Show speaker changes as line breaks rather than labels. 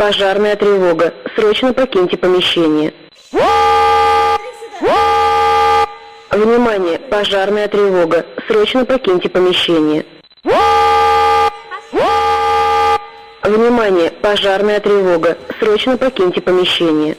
пожарная тревога. Срочно покиньте помещение. Внимание, пожарная тревога. Срочно покиньте помещение. Внимание, пожарная тревога. Срочно покиньте помещение.